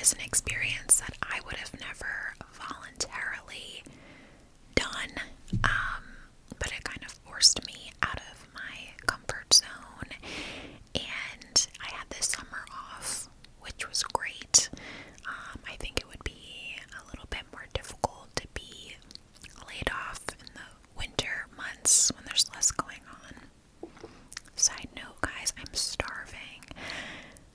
is an experience that I would have never voluntarily done, but it kind of forced me out of my comfort zone, and I had this summer off, which was great. I think it would be a little bit more difficult to be laid off in the winter months when there's less going on. Side note, guys, I'm starving.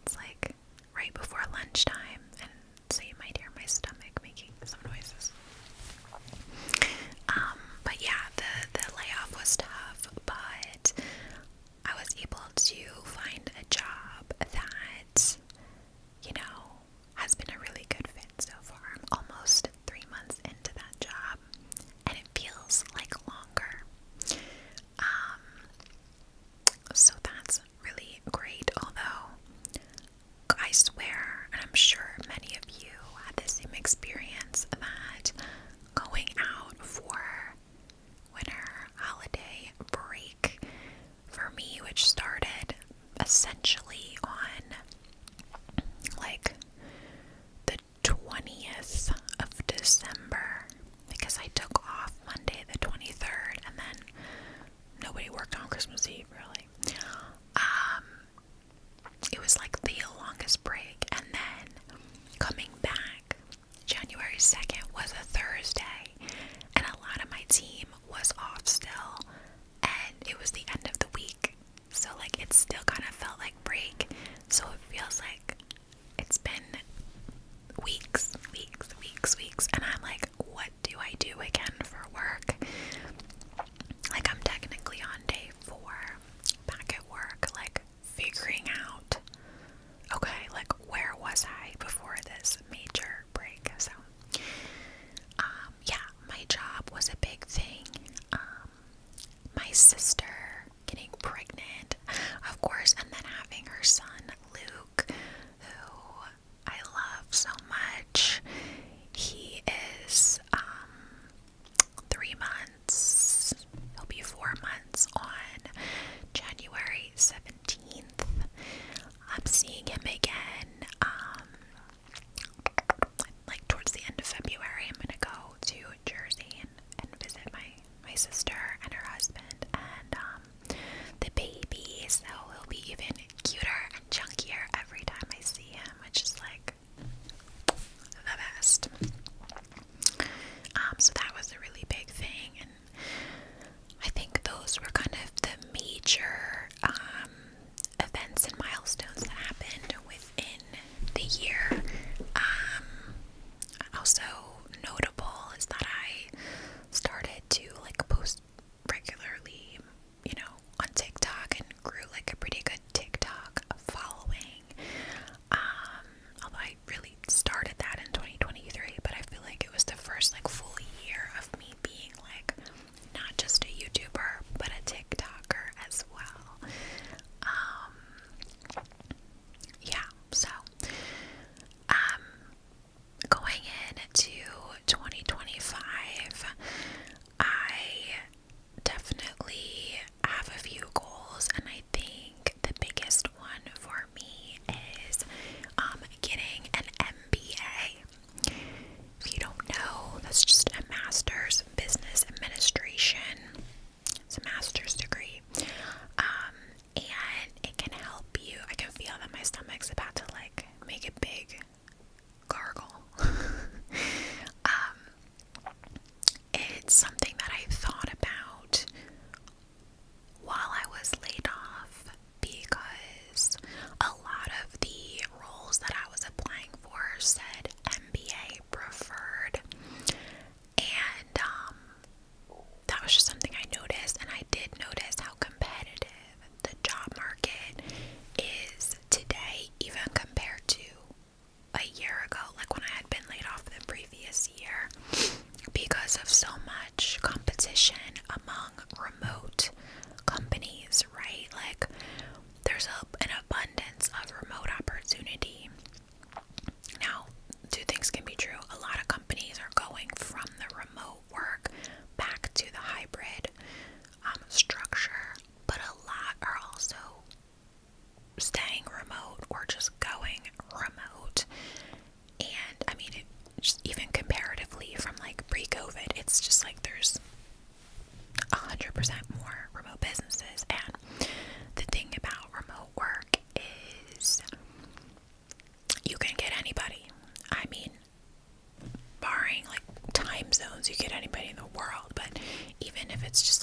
It's like right before lunchtime, and so you might hear my stomach making some noises. But yeah, the layoff was tough, but I was able to find a job that, you know, has been a really good fit so far. I'm almost 3 months into that job, and it feels like longer. So that's really great, although I swear, and I'm sure many of you had the same experience, that going out for winter holiday break for me, which started essentially on like the 20th of December, because I took off Monday the 23rd, and then nobody worked on Christmas Eve, really. It was like the longest break, and then coming back January 2nd was a Thursday, and a lot of my team was off still, and it was the end of the week, so like it still kind of felt like break, so it feels like it's been weeks.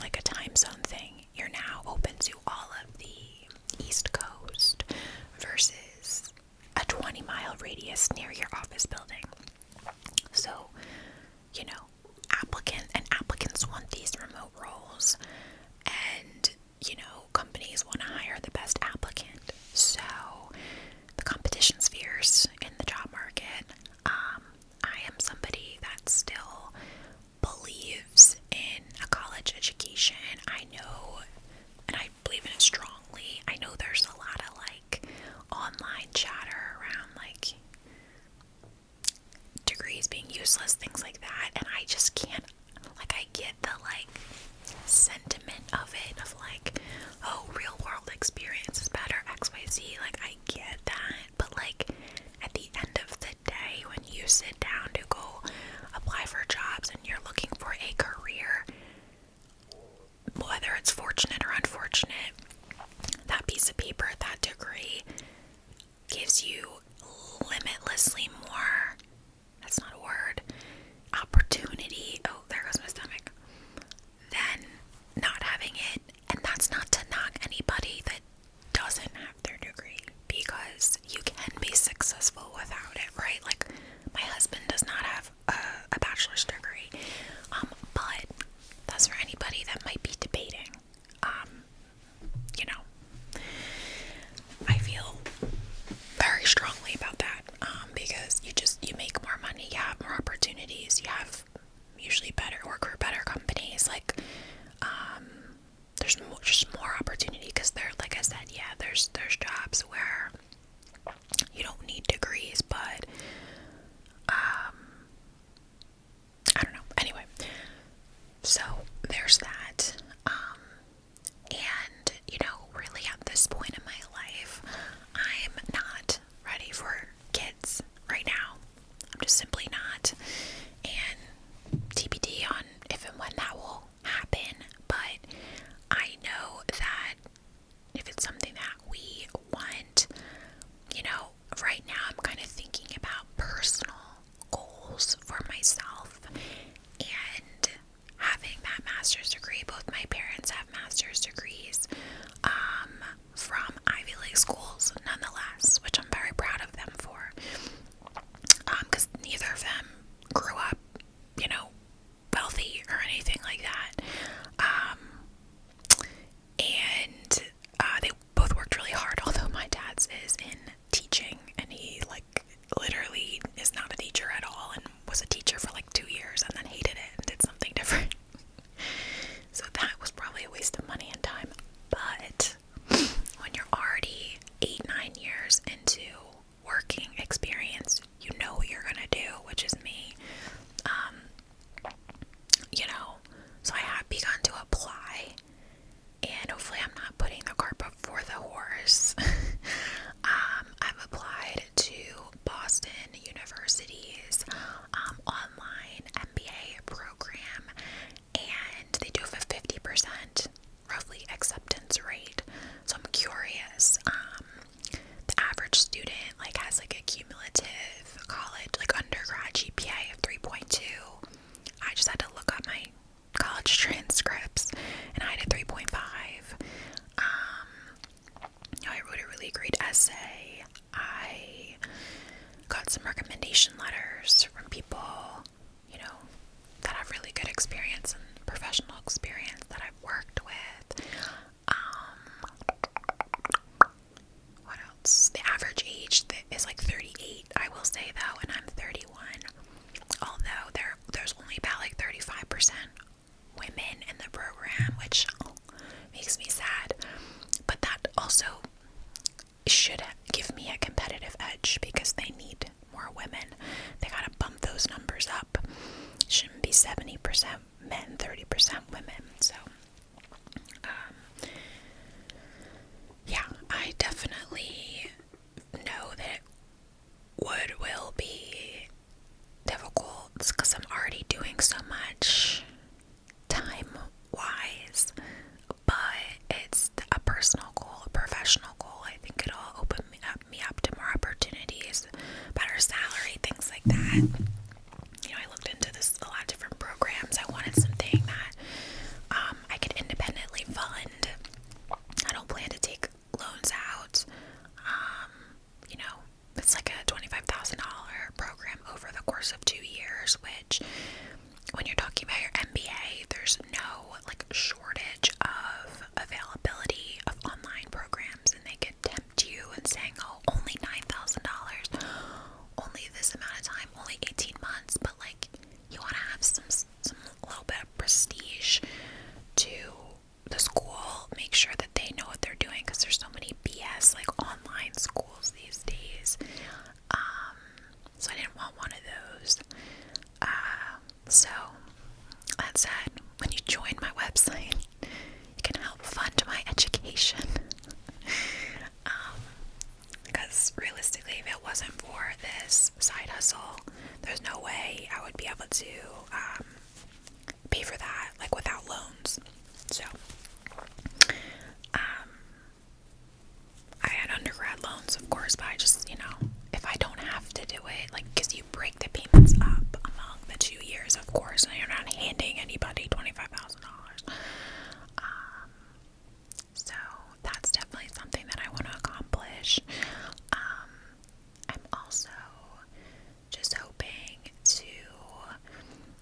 like a time zone thing. You're now open to all of the East Coast versus a 20-mile radius near your office building. So, you know, applicants want these remote roles, and, you know, companies want to hire the best applicant. So the competition's fierce in the job market. I am somebody that still believes in a college education. I know, and I believe in it strongly. I know there's a lot of like online chatter around like degrees being useless, things like that, and I just can't, like, I get the like sentiment of it, of like, oh, real world experience is better, XYZ, like, I get that, but like, at the end of the day, when you sit down to go apply for jobs and you're looking for a career, whether it's fortunate or unfortunate, that piece of paper, that degree, gives you limitlessly more, that's not a word, opportunity, oh, there goes my stomach, than not having it. And that's not to knock anybody that doesn't have their degree, because you can be successful without it, right? Like, my husband does not have a bachelor's degree, but that's for anybody that might be debating. You know, I feel very strongly about that, because you make more money, you have more opportunities, you have usually work for better companies, like, there's just more opportunity, because there, like I said, yeah, there's jobs where you don't need degrees, but, I don't know, anyway, so there's that, and, you know, really at this point in my life, I'm not ready for kids right now. I'm just simply not, and TBD on if and when that will happen, but I know that if it's something that we want, you know, right now I'm kind of thinking about personal goals for myself, and having that master's degree. Both my parents have master's degrees, from Ivy League schools, nonetheless, which I'm very proud of them for, because neither of them grew up, you know, wealthy or anything like that, and they both worked really hard, although my dad's is in teaching, and he, like, literally is not a teacher at all, and was a teacher for like 2 years and then hated it and did something different. So that was probably a waste of money and time. But when you're already 8-9 years into working experience, you know what you're gonna do, which is me. You know, so I have begun to apply, and hopefully I'm not putting the cart before the horse. I've applied to Boston University's online MBA program, and they do have a 50% roughly acceptance rate. So I'm curious. The average student like has like a cumulative college, like undergrad GPA of 3.2. I just had to look up my college transcripts, and I had a 3.5. I wrote a really great essay. I got some recommendation letters from people, you know, that have really good experience and professional experience that I've worked with. What else? The average age is like 38, I will say, though, and I'm 31. Although there's only about like 35% women in the program, which makes me sad. But that also should give me a competitive edge, because they need more women. They gotta bump those numbers up. It shouldn't be 70% men, 30% women. So, yeah, I definitely know that it will be difficult, because I'm already doing so much time-wise, but it's a personal goal, a professional goal. I think it'll open me up to more opportunities, better salary, things like that. You know, I looked into a lot of different programs. I wanted something that I could So, that said, when you join my website, you can help fund my education. Because realistically, if it wasn't for this side hustle, there's no way I would be able to pay for that, like without loans. So, I had undergrad loans, of course, but I just, if I don't have to do it, like, because you break the payments up among the 2 years, of course, and you're not handing anybody $25,000. So that's definitely something that I want to accomplish. I'm also just hoping to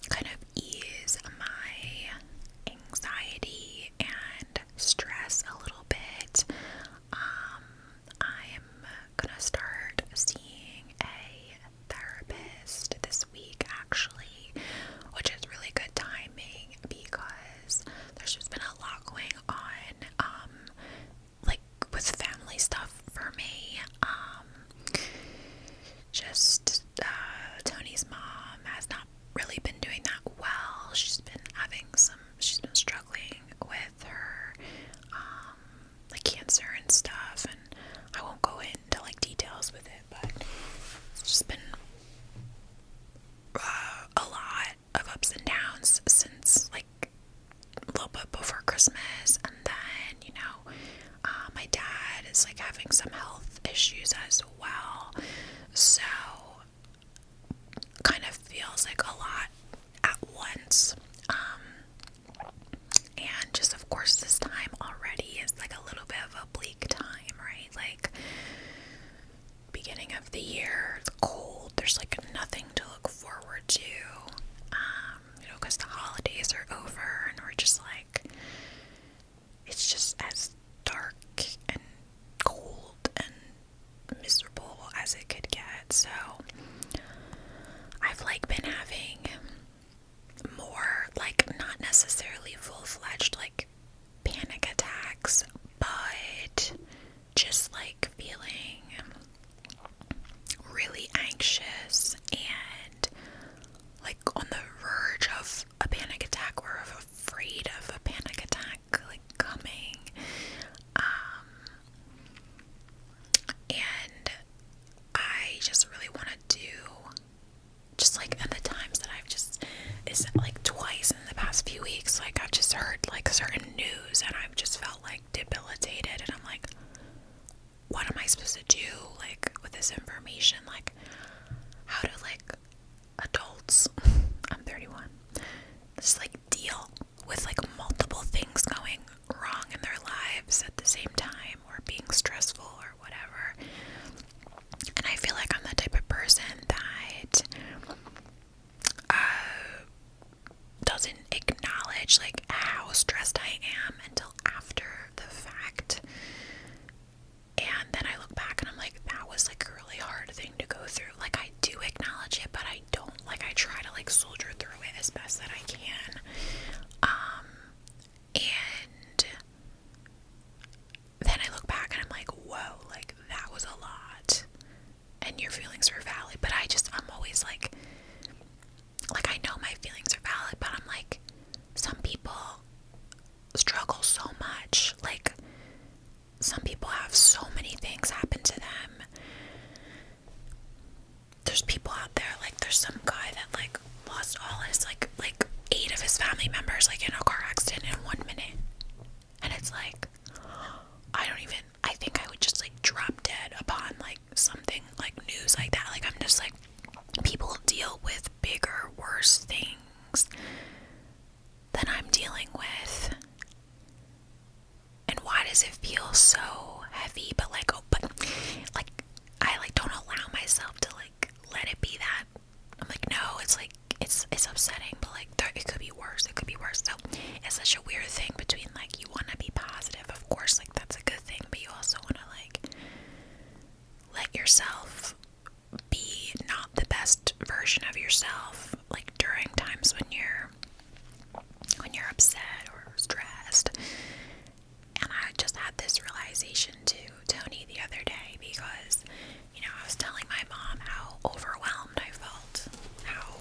kind of ease my anxiety and stress a little bit. I am gonna start seeing a therapist this week, actually, which is really good timing because there's just been a lot going on, like with family stuff for me. Tony's mom has not really been doing that well. She's been struggling with her, like cancer and stuff, and I won't go into like details with it, but it's just been a lot of ups and downs since like a little bit before Christmas, and then my dad is like having some health issues as well, so kind of feels like a lot at once. And just of course this time already is like a little bit of a bleak time, right? Like beginning of the year, it's cold, there's like nothing to look forward to, because the holidays are over and we're just like, it's just as dark and cold and miserable as it could get. So I've like been having more, like, not necessarily full-fledged like panic attacks, but just like feeling really anxious and like on the verge of a panic attack or afraid of a panic attack like coming. And I just really want to do, just like at the times that it's like twice in the past few weeks, like I've just heard like certain news and I've just felt like debilitated, and I'm like, what am I supposed to do like with this information? Like, how do like adults, I'm 31, just like deal with like multiple things going wrong in their lives at the same time, or being stressful or whatever. And I feel like I'm the type of person that doesn't acknowledge like how stressed I am until after the fact. And then I look back and I'm like, that was like a really hard thing to go through. Like, I do acknowledge it, but I don't, like, I try to like soldier through it as best that I can. And then I look back and I'm like, whoa, like that was a lot. And your feelings were valid, but I'm always like I know my feelings are valid, but I'm like, some people struggle so much. Like, some people have so many things happen to them. There's people out there, like there's some guy that like lost all his like 8 of his family members like in a car accident in 1 minute. And it's like, I think I would just like drop dead upon like something like news like that. Like, I'm just like, people deal with bigger, worse things than I'm dealing with. And why does it feel so heavy? But like, I like don't allow myself to like let it be that. I'm like, no, it's like, it's upsetting, but like it could be worse. It could be worse. So it's such a weird thing between like, you want to be positive, of course, like that's a good thing, but you also want to like let yourself be not the best version of yourself, like during times when you're upset or stressed. And I just had this realization to Tony the other day, because I was telling my mom how overwhelmed I felt, how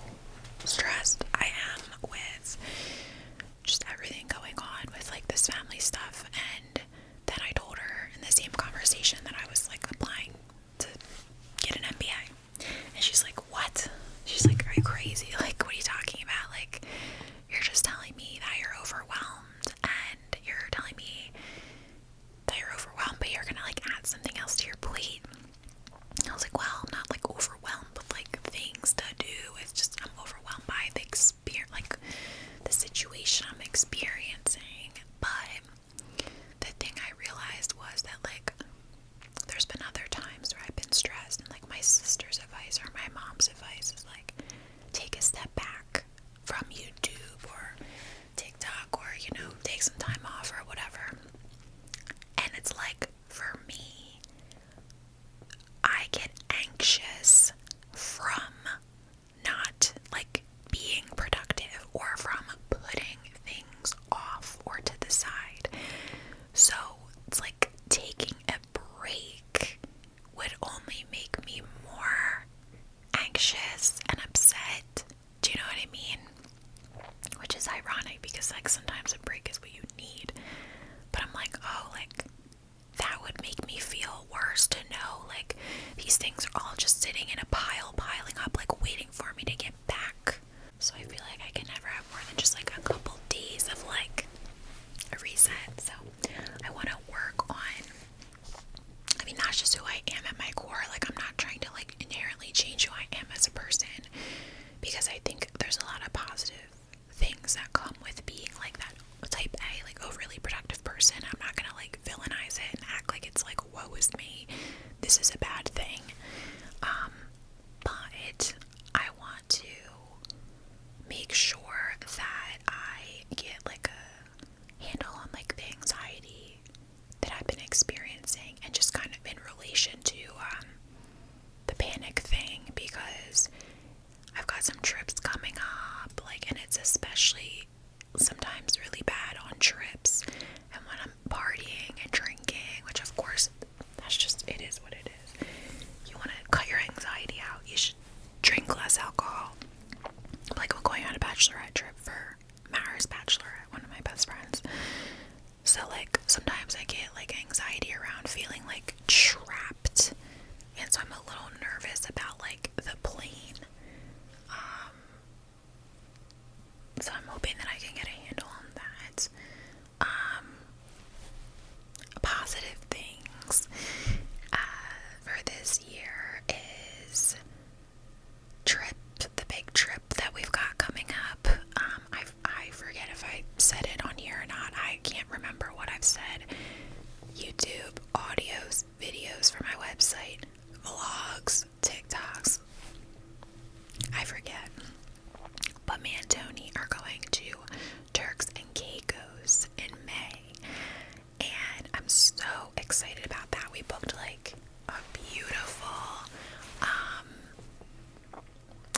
stressed I crazy. Like, what are you talking about? Like, you're just telling me that you're overwhelmed, and you're telling me that you're overwhelmed, but you're gonna like add something else to your plate. I was like, well, I'm not like overwhelmed with like things to do. It's just I'm overwhelmed by the experience, like the situation I'm experiencing. But the thing I realized was that like there's been other times where I've been stressed, and like my sister's advice or my mom's advice is like, take a step back from YouTube or TikTok, or take some time off or whatever. And it's like, for me, I get anxious from not like being productive, or from putting things off or to the side. So it's like taking a break would only make me more anxious and upset. Do you know what I mean? Which is ironic, because like sometimes a break is what you need. But I'm like, oh, like that would make me feel worse to know like these things are all just sitting in a pile, piling up, like waiting for me to get back. So I feel like I can never have more than just like a couple days of like a reset. So I want to work on, I mean, that's just who I am at my core. Like, I'm not trying to like inherently change who I am as a person, because I think there's a lot of positive things that come with being like that type A, like overly productive person. I'm not gonna like villainize it and act like it's like, woe is me, this is a bad thing. But I want to make sure that I get like a handle on like the anxiety that I've been experiencing, and just kind of in relation to the panic thing, because I've got some trips coming up, like, and it's especially sometimes really bad on trips, and when I'm partying and drinking, which of course, that's just, it is what it is. You want to cut your anxiety out, you should drink less alcohol. Like, we're going on a bachelorette trip for Mara's bachelorette, one of my best friends. So like sometimes I get like anxiety around feeling like trapped, and so I'm a little nervous about like the plane. So I'm hoping that I can get a handle on that. Positive things for this year is the big trip that we've got coming up. I forget if I said it on here or not. I can't remember what I've said. YouTube, audios, videos for my website, vlogs, TikToks. I forget. But me and Tony are going to Turks and Caicos in May, and I'm so excited about that. We booked like a beautiful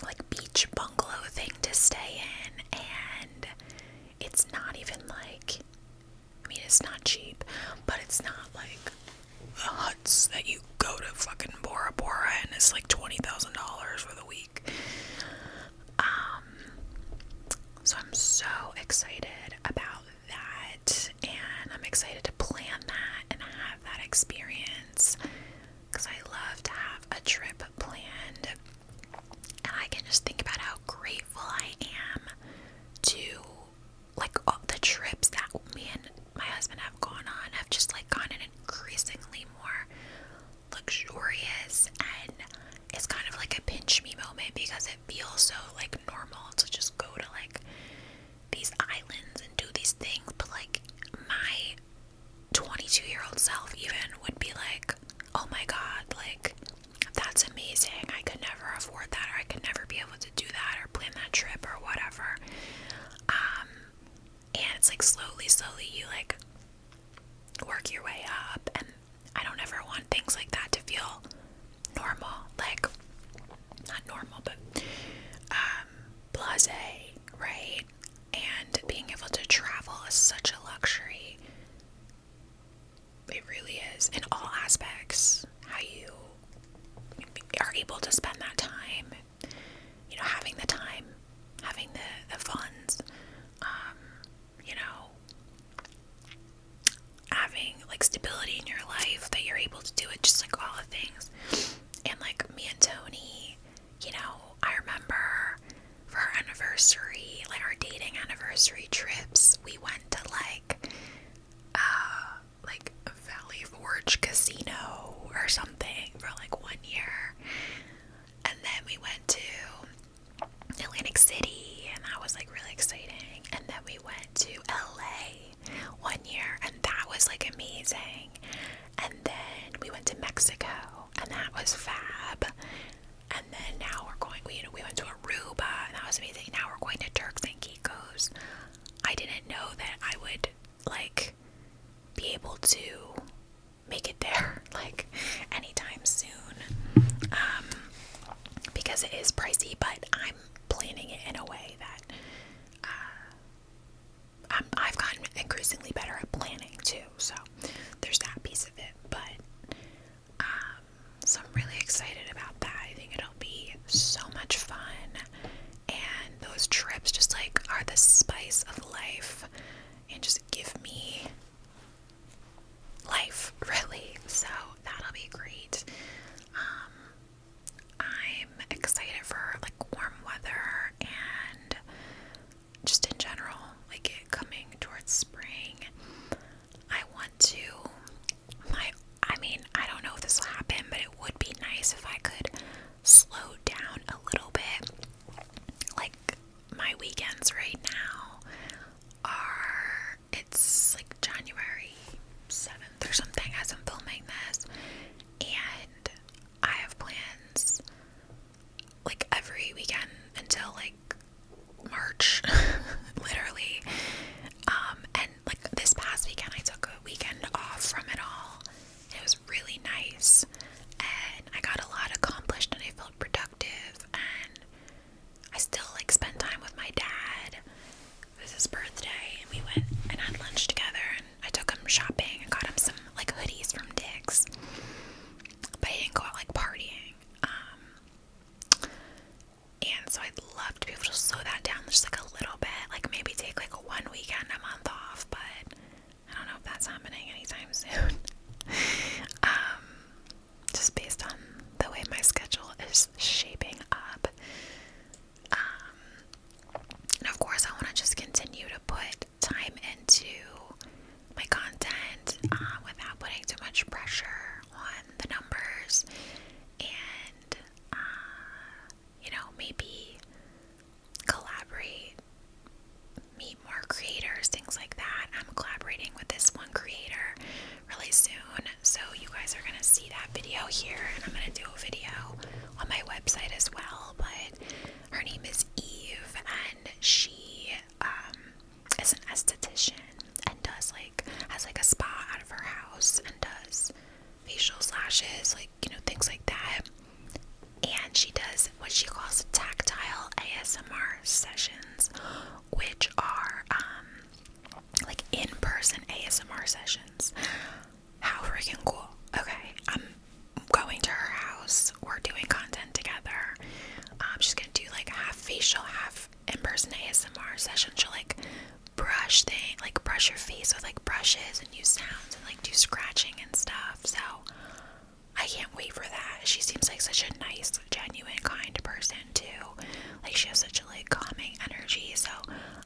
like beach bungalow thing to stay in, and it's not even like, I mean, it's not cheap, but it's not like the huts that you go to fucking Bora Bora and it's like $20,000 for the week. So I'm so excited about that, and I'm excited to plan that and have that experience, because I love to have a trip planned, and I can just think about how grateful I am to like all the trips that me and my husband have gone on have just like gotten increasingly more luxurious, and it's kind of like a pinch me moment, because it feels so like normal to just go to like these islands anniversary, like our dating anniversary trips, we went to like Valley Forge Casino or something for like 1 year. And then we went to Atlantic City, and that was like really exciting. And then we went to LA 1 year, and that was like amazing. And then we went to Mexico, and that was fab. And then now we're going, we went to Aruba, and that was amazing. Now we're going to Turks and Caicos. I didn't know that I would like be able to make it there like anytime soon, because it is pricey, but I'm planning it in a way that I've gotten increasingly better at planning too, so there's that piece of it. But so I'm really excited about that. I think it'll be so much fun, and those trips just like are the spice of life and just give me life, really. So that'll be great. I'm excited for like warm weather and just in general, like it coming towards spring. I want to, I don't know if this will happen, but it would be nice if I could slow down a little bit. Like my weekends right now it's like January 7th or something as I'm filming this, and I have plans like every weekend until like March, literally. And like this past weekend, I took a weekend off from it all. It was really nice, and I got a lot accomplished, and I felt productive, and I still like spent time with my dad. It was his birthday, and we went and had lunch together, and I took him shopping and got him some like hoodies from Dick's, but I didn't go out like partying. And so I'd love to be able to slow that down just like a little bit, like maybe take like a 1 weekend a month off, but I don't know if that's happening anytime soon. Just based on the way my schedule is shaping up. And of course I want to just continue to put time into my content without putting too much pressure on the numbers, and maybe collaborate, meet more creators, things like that. I'm collaborating with this one creator really soon, so you guys are gonna see that video here, and I'm gonna do a video on my website as well. But her name is Eve, and she is an esthetician and has like a spa out of her house and does facials, lashes, like things like that. And she does what she calls tactile ASMR sessions, which are like in-person ASMR sessions. How freaking cool. Okay, I'm going to her house. We're doing content together. She's gonna do like half facial, half in-person ASMR session. She'll like brush your face with like brushes and use sounds and like do scratching and stuff. So I can't wait for that. She seems like such a nice, genuine, kind person too. Like she has such a like calming energy. So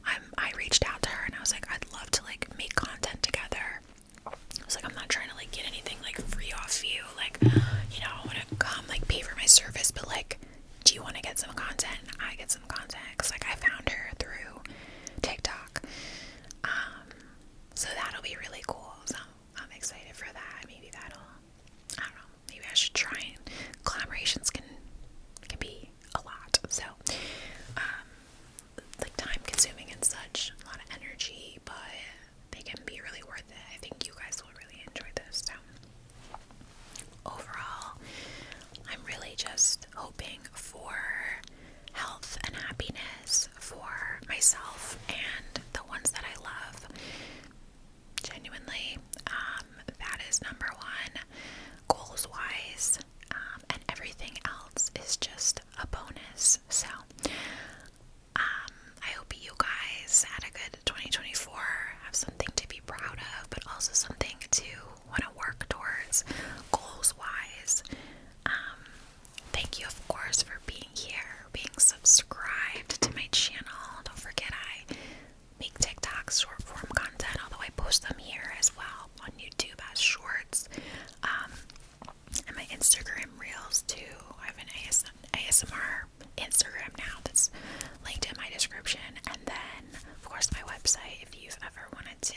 I reached out to her and I was like, I'd love to like make content together. I was like, I'm not trying to like get anything like free off you. Like, I want to come like pay for my service, but like, do you want to get some content? And I get some content because like I found her through TikTok. So that'll be really cool. So I'm excited for that. Maybe I don't know, maybe I should try, and collaborations can be a lot. So description, and then of course my website if you've ever wanted to